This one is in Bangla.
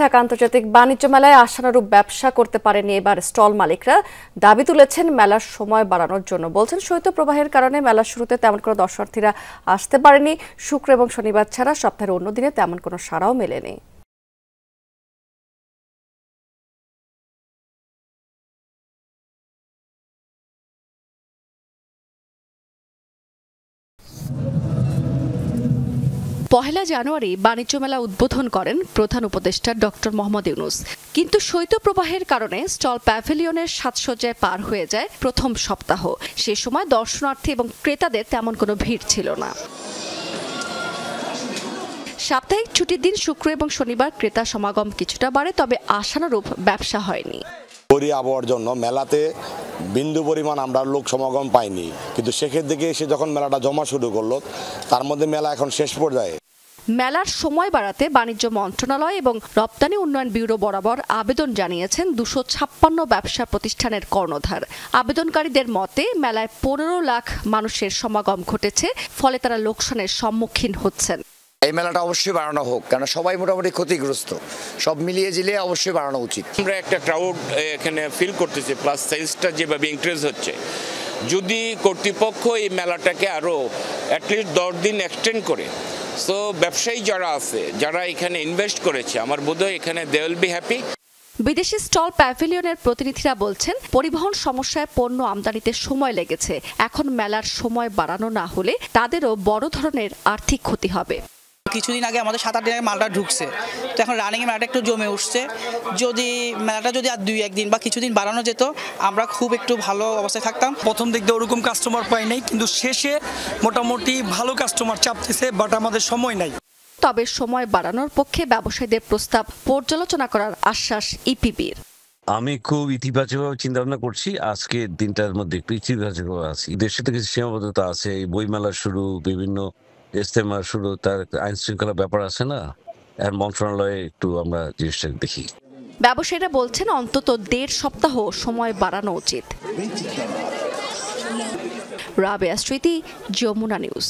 ঢাকা আন্তর্জাতিক বাণিজ্য মেলায় আশানুরূপ ব্যবসা করতে পারেনি এবার স্টল মালিকরা। দাবি তুলেছেন মেলার সময় বাড়ানোর জন্য। বলছেন শৈত্যপ্রবাহের কারণে মেলার শুরুতে তেমন কোনো দর্শনার্থীরা আসতে পারেনি। শুক্র এবং শনিবার ছাড়া সপ্তাহের অন্য দিনে তেমন কোনো সাড়াও মেলেনি। পহেলা জানুয়ারি বাণিজ্য মেলা উদ্বোধন করেন প্রধান উপদেষ্টা ডক্টর মোহাম্মদ ইউনূস। কিন্তু শৈত্যপ্রবাহের কারণে স্টল প্যাভিলিয়নের সাজসজ্জায় পার হয়ে যায় প্রথম সপ্তাহ। সে সময় দর্শনার্থী এবং ক্রেতাদের তেমন কোনো ভিড় ছিল না। সাপ্তাহিক ছুটির দিন শুক্র এবং শনিবার ক্রেতা সমাগম কিছুটা বাড়ে, তবে আশানুরূপ ব্যবসা হয়নি। আবহাওয়ার জন্য মেলাতে বিন্দু পরিমাণ আমরা লোক সমাগম পাইনি, কিন্তু শেষের দিকে এসে যখন মেলাটা জমা শুরু করলো, তার মধ্যে মেলা এখন শেষ পর্যায়ে। মেলার সময় বাড়াতে বাণিজ্য মন্ত্রণালয় এবং রপ্তানি উন্নয়ন ব্যুরো বরাবর আবেদন জানিয়েছেন 256 ব্যবসা প্রতিষ্ঠানের কর্ণধার। আবেদনকারীদের মতে মেলায় 15 লাখ মানুষের সমাগম ঘটেছে, ফলে তারা লোকসানের সম্মুখীন হচ্ছেন। এই মেলাটা অবশ্যই বাড়ানো হোক, কারণ সবাই মোটামুটি ক্ষতিগ্রস্ত। সব মিলিয়ে জিলিয়ে অবশ্যই বাড়ানো উচিত। আমরা একটা ক্রাউড এখানে ফিল করতেছি, প্লাস সেলসটা যেভাবে ইনক্রিজ হচ্ছে। যদি কর্তৃপক্ষ এই মেলাটাকে আরও অ্যাটলিস্ট 10 দিন এক্সটেন্ড করে, সো ব্যবসায়ী যারা আছে, যারা এখানে ইনভেস্ট করেছে, আমার বোধহয় এখানে দে উইল বি হ্যাপি। বিদেশি স্টল প্যাভিলিয়নের প্রতিনিধিরা বলছেন পরিবহন সমস্যায় পণ্য আমদানিতে সময় লেগেছে। এখন মেলার সময় বাড়ানো না হলে তাদেরও বড় ধরনের আর্থিক ক্ষতি হবে। কিছুদিন আগে আমাদের 7-8 দিন আগে মালটা ঢুকছে, তো এখন রানিংয়ে মেলাটা একটু জমে উঠছে। যদি মেলাটা যদি আর 2-1 দিন বা কিছুদিন বাড়ানো যেত, আমরা খুব একটু ভালো অবস্থায় থাকতাম। প্রথম দিক দিয়ে ওরকম কাস্টমার পাই নাই, কিন্তু শেষে মোটামুটি ভালো কাস্টমার চাপতেছে, বাট আমাদের সময় নাই। তবে সময় বাড়ানোর পক্ষে ব্যবসায়ীদের প্রস্তাব পর্যালোচনা করার আশ্বাস ইপিবির। আমি খুব ইতিবাচকভাবে চিন্তা ভাবনা করছি। আজকে দিনটার মধ্যে একটু ইতিবাচক আছি। দেশে থেকে সীমাবদ্ধতা আছে, এই বইমেলা শুরু, বিভিন্ন ইজতেমা শুরু, তার আইন শৃঙ্খলা ব্যাপার আছে না, এর মন্ত্রণালয়ে একটু আমরা জিনিসটা দেখি। ব্যবসায়ীরা বলছেন অন্তত 1.5 সপ্তাহ সময় বাড়ানো উচিত। রাবেয়া স্মৃতি, যমুনা নিউজ।